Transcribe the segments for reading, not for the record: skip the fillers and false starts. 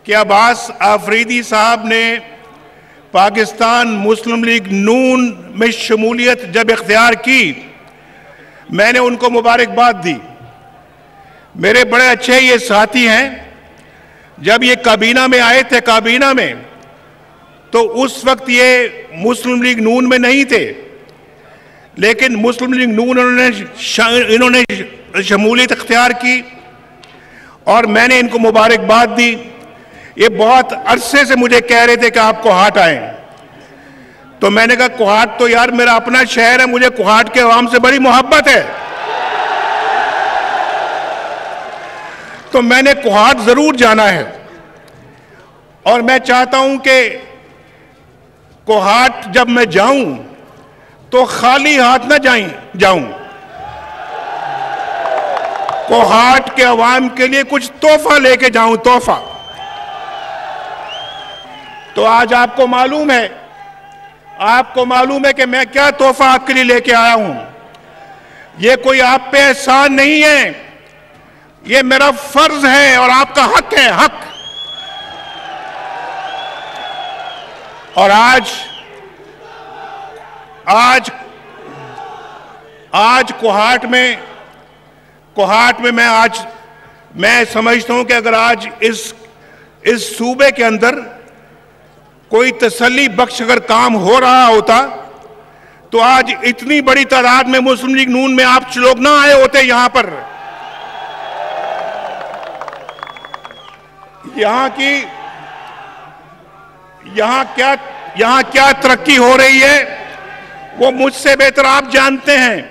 कि अब्बास आफरीदी साहब ने पाकिस्तान मुस्लिम लीग नून में शमूलियत जब इख्तियार की, मैंने उनको मुबारकबाद दी। मेरे बड़े अच्छे ये साथी हैं। जब ये काबीना में आए थे, काबीना में, तो उस वक्त ये मुस्लिम लीग नून में नहीं थे, लेकिन मुस्लिम लीग नून इन्होंने शमूलियत इख्तियार की और मैंने इनको मुबारकबाद दी। ये बहुत अरसे से मुझे कह रहे थे कि आप कोहाट आएं, तो मैंने कहा कोहाट तो यार मेरा अपना शहर है, मुझे कोहाट के अवाम से बड़ी मोहब्बत है, तो मैंने कोहाट जरूर जाना है। और मैं चाहता हूं कि कोहाट जब मैं जाऊं तो खाली हाथ ना जाऊं। कोहाट के अवाम के लिए कुछ तोहफा लेके जाऊं, तोहफा। तो आज आपको मालूम है कि मैं क्या तोहफा आपके लिए लेके आया हूं। ये कोई आप पे एहसान नहीं है, ये मेरा फर्ज है और आपका हक है, हक। और आज कोहाट में मैं समझता हूं कि अगर आज इस सूबे के अंदर कोई तसल्ली बख्श अगर काम हो रहा होता तो आज इतनी बड़ी तादाद में मुस्लिम लीग नून में आप लोग ना आए होते। यहां पर यहां क्या तरक्की हो रही है वो मुझसे बेहतर आप जानते हैं।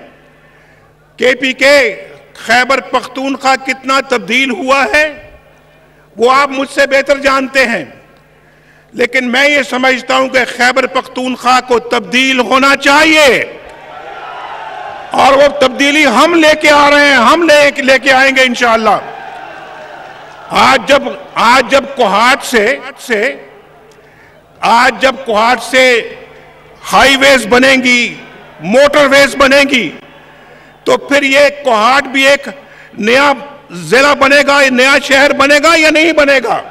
केपीके खैबर पख्तूनख्वा कितना तब्दील हुआ है वो आप मुझसे बेहतर जानते हैं, लेकिन मैं ये समझता हूं कि खैबर पख्तूनख्वा को तब्दील होना चाहिए और वो तब्दीली हम लेके आ रहे हैं, हम लेके आएंगे इंशाअल्लाह। आज जब कोहाट से हाईवेज बनेंगी, मोटरवेज बनेंगी, तो फिर ये कोहाट भी एक नया जिला बनेगा, नया शहर बनेगा या नहीं बनेगा।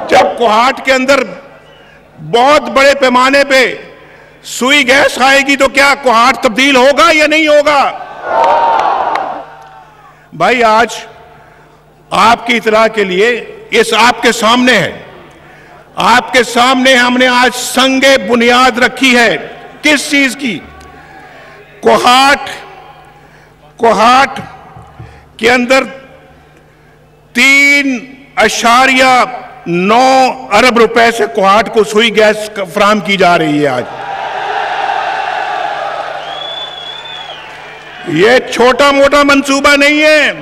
जब कोहाट के अंदर बहुत बड़े पैमाने पे सुई गैस आएगी तो क्या कोहाट तब्दील होगा या नहीं होगा। भाई आज आपकी इत्तला के लिए इस आपके सामने है, आपके सामने हमने आज संगे बुनियाद रखी है। किस चीज की? कोहाट के अंदर 3.9 अरब रुपए से कोहाट को सुई गैस फराहम की जा रही है। आज ये छोटा मोटा मंसूबा नहीं है।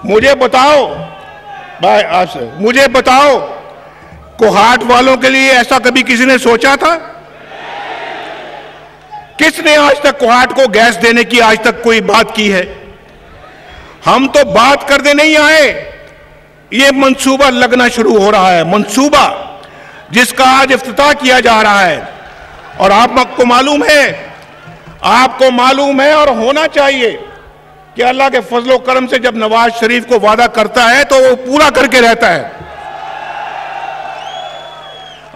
मुझे बताओ कोहाट वालों के लिए ऐसा कभी किसी ने सोचा था? किसने आज तक कोहाट को गैस देने की आज तक कोई बात की है? हम तो बात करने नहीं आए, ये मंसूबा लगना शुरू हो रहा है, मंसूबा जिसका आज इफ्तिताह किया जा रहा है। और आपको मालूम है और होना चाहिए कि अल्लाह के फजलो करम से जब नवाज शरीफ को वादा करता है तो वो पूरा करके रहता है।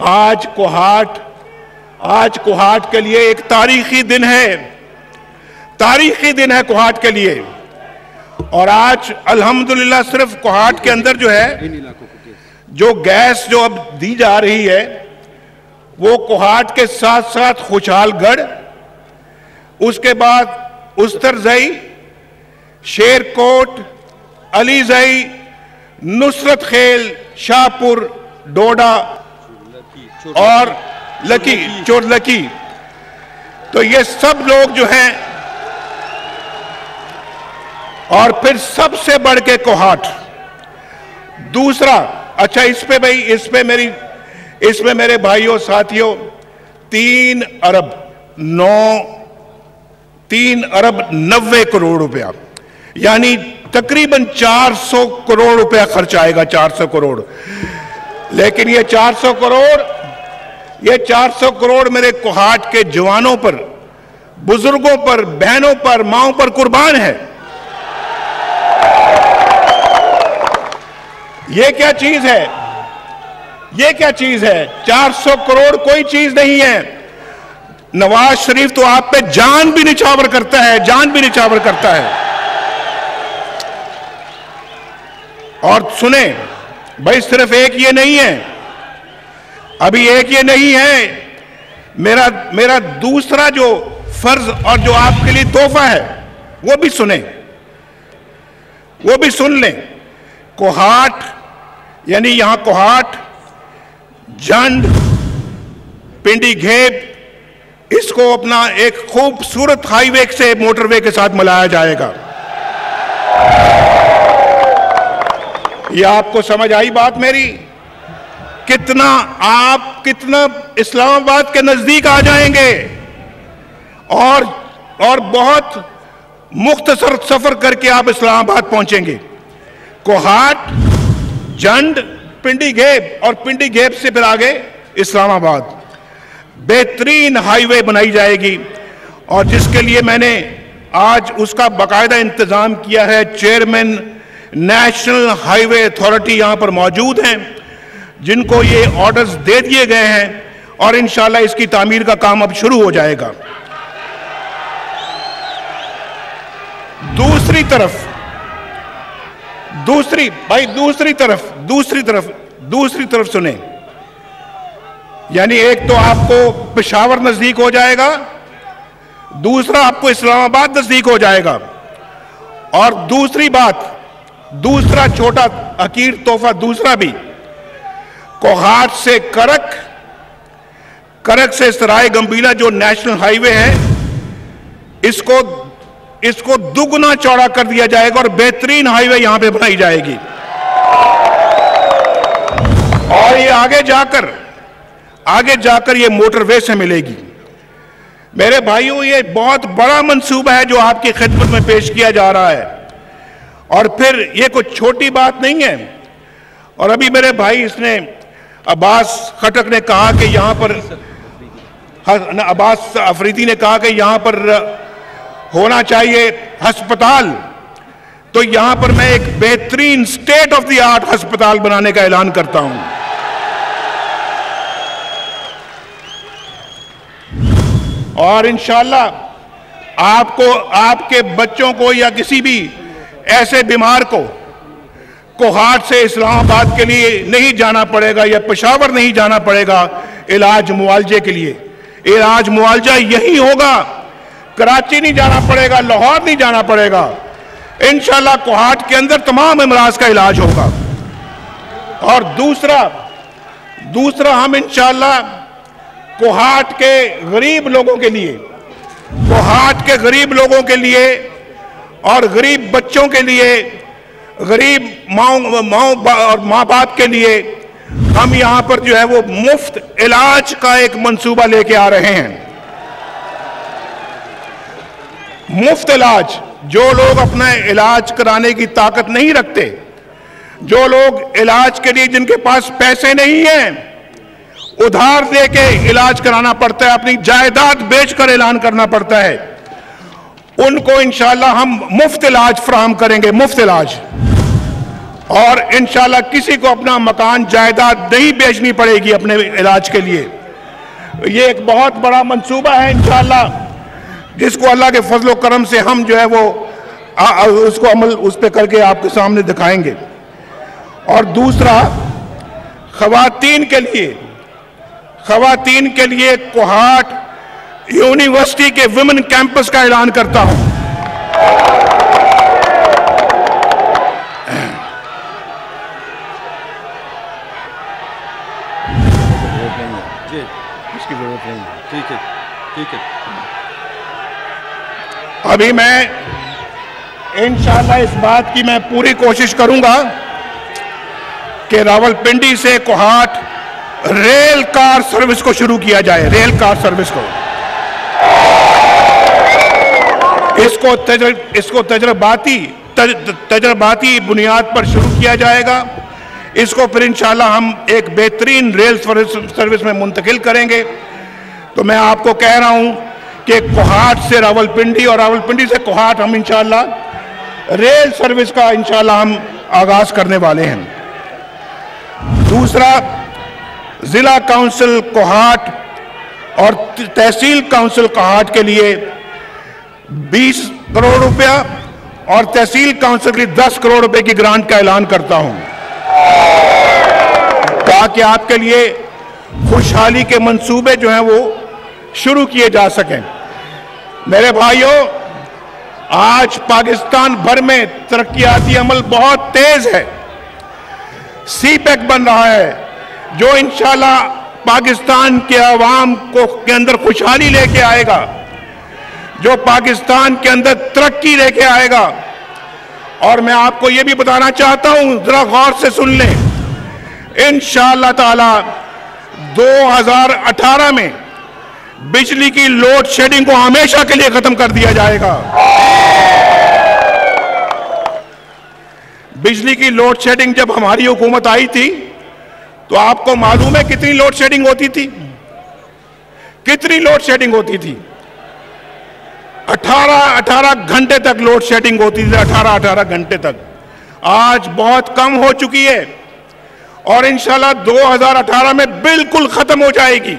आज कोहाट के लिए एक तारीखी दिन है कोहाट के लिए। और आज अल्हम्दुलिल्लाह सिर्फ कोहाट के अंदर जो गैस जो अब दी जा रही है वो कोहाट के साथ साथ खुशहालगढ़, उसके बाद उस्तरजई, शेरकोट, अलीजई, नुसरत खेल, शाहपुर, डोडा और चोरलकी, तो ये सब लोग जो हैं, और फिर सबसे बढ़ के कोहाट दूसरा। अच्छा, इसमें मेरे भाइयों साथियों 3 अरब 90 करोड़ रुपया, यानी तकरीबन 400 करोड़ रुपया खर्च आएगा, 400 करोड़। लेकिन ये 400 करोड़ मेरे कोहाट के जवानों पर, बुजुर्गों पर, बहनों पर, माओं पर कुर्बान है। ये क्या चीज है? ये क्या चीज है? 400 करोड़ कोई चीज नहीं है। नवाज शरीफ तो आप पे जान भी निछावर करता है, जान भी निछावर करता है। और सुने भाई, सिर्फ एक ये नहीं है, अभी एक ये नहीं है। मेरा दूसरा जो फर्ज और जो आपके लिए तोहफा है वो भी सुने, वो भी सुन लें। कोहाट, यानी यहां कोहाट, जंड, पिंडी घेब, इसको अपना एक खूबसूरत हाईवे से मोटरवे के साथ मिलाया जाएगा। ये आपको समझ आई बात मेरी? कितना इस्लामाबाद के नजदीक आ जाएंगे और बहुत मुख्तसर सफर करके आप इस्लामाबाद पहुंचेंगे। कोहाट, जंड, पिंडी घेब और पिंडी घेब से फिर आगे इस्लामाबाद। बेहतरीन हाईवे बनाई जाएगी और जिसके लिए मैंने आज उसका बाकायदा इंतजाम किया है। चेयरमैन नेशनल हाईवे अथॉरिटी यहां पर मौजूद हैं, जिनको ये ऑर्डर्स दे दिए गए हैं और इंशाल्लाह इसकी तामीर का काम अब शुरू हो जाएगा। दूसरी तरफ सुने, यानी एक तो आपको पेशावर नजदीक हो जाएगा, दूसरा आपको इस्लामाबाद नजदीक हो जाएगा। और दूसरी बात, दूसरा छोटा हकीर तोहफा दूसरा भी, कोहाट से करक से सराय गंभीरा जो नेशनल हाईवे है, इसको दुगना चौड़ा कर दिया जाएगा और बेहतरीन हाईवे यहां पे बनाई जाएगी। और ये आगे जाकर ये मोटरवे से मिलेगी। मेरे भाइयों, ये बहुत बड़ा मंसूबा है जो आपकी खिदमत में पेश किया जा रहा है और फिर ये कोई छोटी बात नहीं है। और अभी मेरे भाई इसने अब्बास खटक ने कहा कि यहां पर, अब्बास अफरीदी ने कहा कि यहां पर होना चाहिए अस्पताल, तो यहां पर मैं एक बेहतरीन स्टेट ऑफ द आर्ट अस्पताल बनाने का ऐलान करता हूं। और इंशाअल्लाह आपको, आपके बच्चों को या किसी भी ऐसे बीमार को कोहाट से इस्लामाबाद के लिए नहीं जाना पड़ेगा या पेशावर नहीं जाना पड़ेगा इलाज मुआवजे के लिए। इलाज मुआवजा यही होगा, कराची नहीं जाना पड़ेगा, लाहौर नहीं जाना पड़ेगा। इंशाल्लाह कोहाट के अंदर तमाम अमराज का इलाज होगा। और दूसरा हम इंशाल्लाह कोहाट के गरीब लोगों के लिए और गरीब बच्चों के लिए, गरीब माँ बाप के लिए हम यहां पर जो है वो मुफ्त इलाज का एक मंसूबा लेके आ रहे हैं। मुफ्त इलाज, जो लोग अपना इलाज कराने की ताकत नहीं रखते, जो लोग इलाज के लिए जिनके पास पैसे नहीं हैं, उधार देके इलाज कराना पड़ता है, अपनी जायदाद बेचकर ऐलान करना पड़ता है, उनको इंशाल्लाह हम मुफ्त इलाज फराहम करेंगे, मुफ्त इलाज। और इंशाल्लाह किसी को अपना मकान जायदाद नहीं बेचनी पड़ेगी अपने इलाज के लिए। ये एक बहुत बड़ा मंसूबा है इंशाल्लाह, जिसको अल्लाह के फजलो करम से हम जो है वो उसको अमल उस पर करके आपके सामने दिखाएंगे। और दूसरा, खवातीन के लिए कोहाट यूनिवर्सिटी के वुमेन कैंपस का ऐलान करता हूं। इसकी जरूरत नहीं है, ठीक है। अभी मैं इंशाअल्लाह इस बात की मैं पूरी कोशिश करूंगा कि रावलपिंडी से कोहाट रेल कार सर्विस को शुरू किया जाए, रेल कार सर्विस को। इसको तजर्बाती बुनियाद पर शुरू किया जाएगा। इसको फिर इंशाल्लाह हम एक बेहतरीन रेल सर्विस में मुंतकिल करेंगे। तो मैं आपको कह रहा हूं कि कोहाट से रावलपिंडी और रावलपिंडी से कोहाट हम इंशाल्लाह रेल सर्विस का इंशाल्लाह हम आगाज करने वाले हैं। दूसरा, जिला काउंसिल कोहाट और तहसील काउंसिल कोहाट के लिए 20 करोड़ रुपया और तहसील काउंसिल के लिए 10 करोड़ रुपए की ग्रांट का ऐलान करता हूं, ताकि आपके लिए खुशहाली के मंसूबे जो हैं वो शुरू किए जा सकें। मेरे भाइयों, आज पाकिस्तान भर में तरक्याती अमल बहुत तेज है। सीपैक बन रहा है, जो इंशाल्लाह पाकिस्तान के अवाम को के अंदर खुशहाली लेके आएगा, जो पाकिस्तान के अंदर तरक्की लेके आएगा। और मैं आपको यह भी बताना चाहता हूं, जरा गौर से सुन लें, इंशाअल्लाह ताला 2018 में बिजली की लोड शेडिंग को हमेशा के लिए खत्म कर दिया जाएगा। बिजली की लोड शेडिंग जब हमारी हुकूमत आई थी तो आपको मालूम है कितनी लोड शेडिंग होती थी? कितनी लोड शेडिंग होती थी? 18 घंटे तक लोड शेडिंग होती थी, 18 घंटे तक। आज बहुत कम हो चुकी है और इंशाल्लाह 2018 में बिल्कुल खत्म हो जाएगी।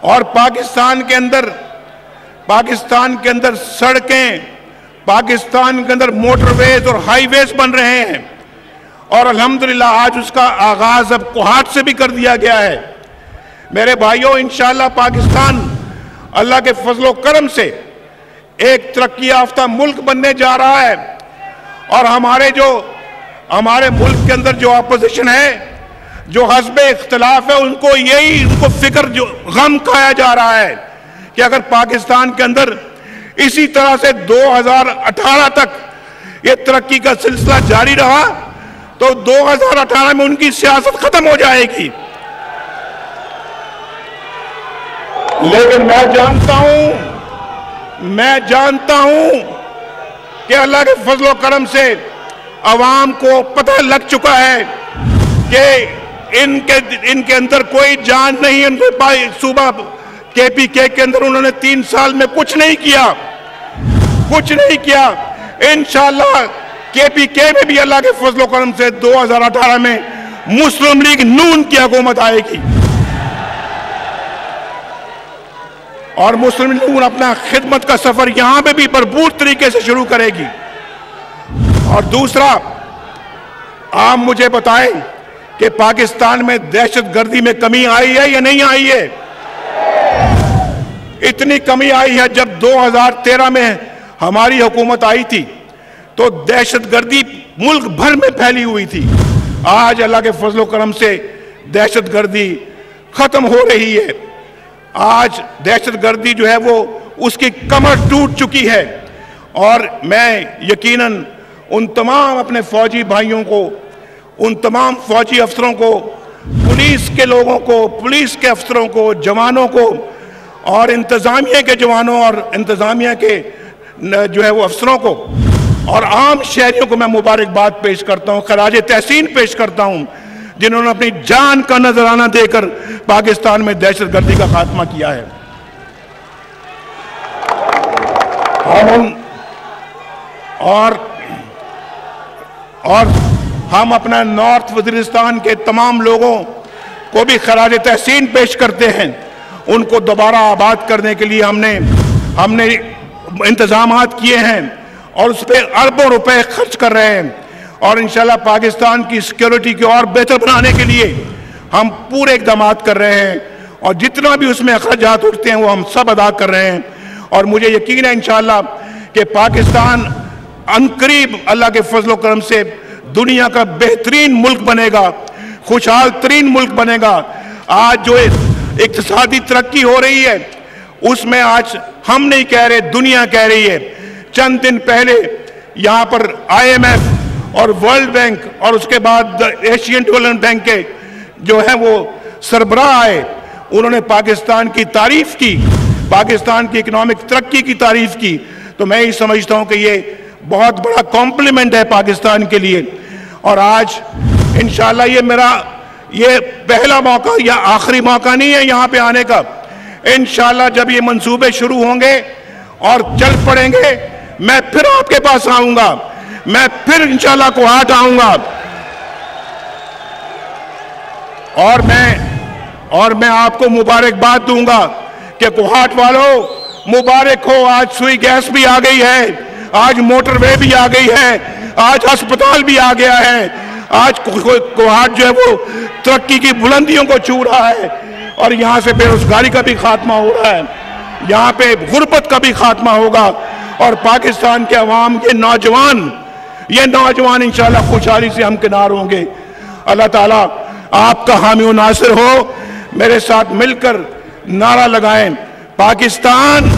और पाकिस्तान के अंदर सड़कें, पाकिस्तान के अंदर मोटरवेज और हाईवेज बन रहे हैं और अल्हम्दुलिल्लाह आज उसका आगाज अब कोहाट से भी कर दिया गया है। मेरे भाइयों, इंशाअल्लाह पाकिस्तान अल्लाह के फजलो करम से एक तरक्की याफ्ता मुल्क बनने जा रहा है। और हमारे मुल्क के अंदर जो अपोजिशन है, जो हस्बे इख्तिलाफ है, उनको फिक्र जो गम खाया जा रहा है कि अगर पाकिस्तान के अंदर इसी तरह से 2018 तक ये तरक्की का सिलसिला जारी रहा तो 2018 में उनकी सियासत खत्म हो जाएगी। लेकिन मैं जानता हूं कि अल्लाह के फजलो करम से अवाम को पता लग चुका है कि इनके अंदर कोई जान नहीं। उनके सूबा KPK के अंदर उन्होंने 3 साल में कुछ नहीं किया। इंशाअल्लाह KPK में भी अल्लाह के फजलो करम से 2018 में मुस्लिम लीग नून की हुकूमत आएगी और मुस्लिम लीग नून अपना खिदमत का सफर यहां पे भी भरपूर तरीके से शुरू करेगी। और दूसरा, आप मुझे बताएं कि पाकिस्तान में दहशतगर्दी में कमी आई है या नहीं आई है? इतनी कमी आई है, जब 2013 में हमारी हुकूमत आई थी तो दहशतगर्दी मुल्क भर में फैली हुई थी। आज अल्लाह के फजलो करम से दहशतगर्दी खत्म हो रही है। आज दहशतगर्दी जो है वो उसकी कमर टूट चुकी है। और मैं यकीनन उन तमाम अपने फौजी भाइयों को, उन तमाम फौजी अफसरों को, पुलिस के लोगों को, पुलिस के अफसरों को, जवानों को और इंतजामिया के जवानों और इंतजामिया के जो है वो अफसरों को और आम शहरियों को मैं मुबारकबाद पेश करता हूँ, खराज तहसीन पेश करता हूँ, जिन्होंने अपनी जान का नजराना देकर पाकिस्तान में दहशतगर्दी का खात्मा किया है। और हम अपना नॉर्थ वजीरिस्तान के तमाम लोगों को भी खराज तहसीन पेश करते हैं। उनको दोबारा आबाद करने के लिए हमने इंतजामात किए हैं और उस पर अरबों रुपए खर्च कर रहे हैं। और इंशाल्लाह पाकिस्तान की सिक्योरिटी को और बेहतर बनाने के लिए हम पूरे इक़दाम कर रहे हैं और जितना भी उसमें अखराजात उठते हैं वो हम सब अदा कर रहे हैं। और मुझे यकीन है इंशाल्लाह कि पाकिस्तान अनकरीब अल्लाह के फजलो करम से दुनिया का बेहतरीन मुल्क बनेगा, खुशहाल तरीन मुल्क बनेगा। आज जो इक़्तिसादी तरक्की हो रही है उसमें आज हम नहीं कह रहे, दुनिया कह रही है। चंद दिन पहले यहाँ पर IMF और वर्ल्ड बैंक और उसके बाद एशियन डेवलपमेंट बैंक के जो है वो सरबराह आए, उन्होंने पाकिस्तान की तारीफ की, पाकिस्तान की इकोनॉमिक तरक्की की तारीफ की। तो मैं ही समझता हूँ कि ये बहुत बड़ा कॉम्प्लीमेंट है पाकिस्तान के लिए। और आज इंशाल्लाह ये पहला मौका या आखिरी मौका नहीं है यहाँ पे आने का। इंशाल्लाह जब ये मंसूबे शुरू होंगे और चल पड़ेंगे, मैं फिर आपके पास आऊंगा, मैं फिर इंशाल्लाह कोहाट आऊंगा और मैं आपको मुबारकबाद दूंगा कि कोहाट वालों, मुबारक हो, आज सुई गैस भी आ गई है, आज मोटरवे भी आ गई है, आज अस्पताल भी आ गया है, आज कोहाट जो है वो तरक्की की बुलंदियों को छू रहा है और यहाँ से बेरोजगारी का भी खात्मा हो रहा है, यहाँ पे गुर्बत का भी खात्मा होगा और पाकिस्तान के अवाम ये नौजवान इंशाल्लाह खुशहाली से हमकिनार होंगे। अल्लाह ताला आपका हामी और नासिर हो। मेरे साथ मिलकर नारा लगाएं, पाकिस्तान।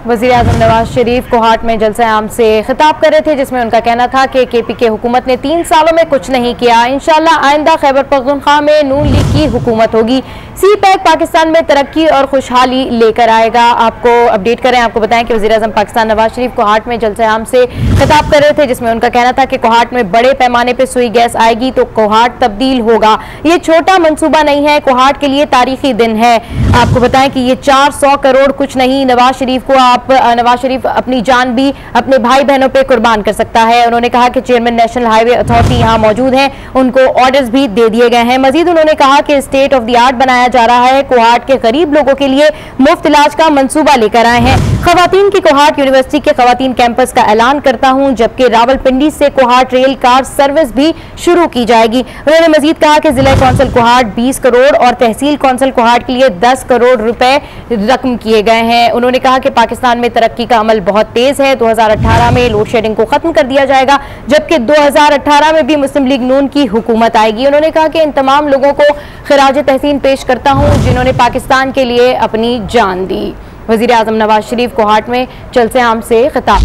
वज़ीर-ए-आज़म नवाज शरीफ कोहाट में जलसा आम से खिताब कर रहे थे, जिसमें उनका कहना था कि KPK हुकूमत ने 3 सालों में कुछ नहीं किया, इंशाल्लाह आइंदा खैबर पख्तूनख्वा में नून लीग की हुकूमत होगी, CPEC पाकिस्तान में तरक्की और खुशहाली लेकर आएगा। आपको अपडेट करें, आपको बताएं कि वज़ीर-ए-आज़म पाकिस्तान नवाज शरीफ कोहाट में जलसा आम से खिताब कर रहे थे, जिसमें उनका कहना था कि कोहाट में बड़े पैमाने पर सुई गैस आएगी तो कोहाट तब्दील होगा, ये छोटा मंसूबा नहीं है, कोहाट के लिए तारीखी दिन है। आपको बताएं कि ये 400 करोड़ कुछ नहीं, नवाज शरीफ अपनी जान भी अपने भाई बहनों पे कुर्बान कर सकता है। उन्होंने कहा कि चेयरमैन नेशनल हाईवे अथॉरिटी यहाँ मौजूद हैं, उनको ऑर्डर्स भी दे दिए गए हैं। मजीद उन्होंने कहा कि स्टेट ऑफ द आर्ट बनाया जा रहा है, कोहाट के गरीब लोगों के लिए मुफ्त इलाज का मंसूबा लेकर आए हैं। खवातीन की कोहाट यूनिवर्सिटी के खवातीन कैंपस का ऐलान करता हूँ, जबकि रावलपिंडी से कोहाट रेल कार सर्विस भी शुरू की जाएगी। उन्होंने मजीद कहा कि जिला कौंसिल कोहाट 20 करोड़ और तहसील कौंसिल कोहाट के लिए 10 करोड़ रुपए रकम किए गए हैं। उन्होंने कहा कि पाकिस्तान में तरक्की का अमल बहुत तेज है, 2018 में लोड शेडिंग को खत्म कर दिया जाएगा, जबकि 2018 में भी मुस्लिम लीग नून की हुकूमत आएगी। उन्होंने कहा कि इन तमाम लोगों को खिराज तहसीन पेश करता हूं जिन्होंने पाकिस्तान के लिए अपनी जान दी। वज़ीर-ए-आज़म नवाज शरीफ कोहाट में जलसे आम से खिताब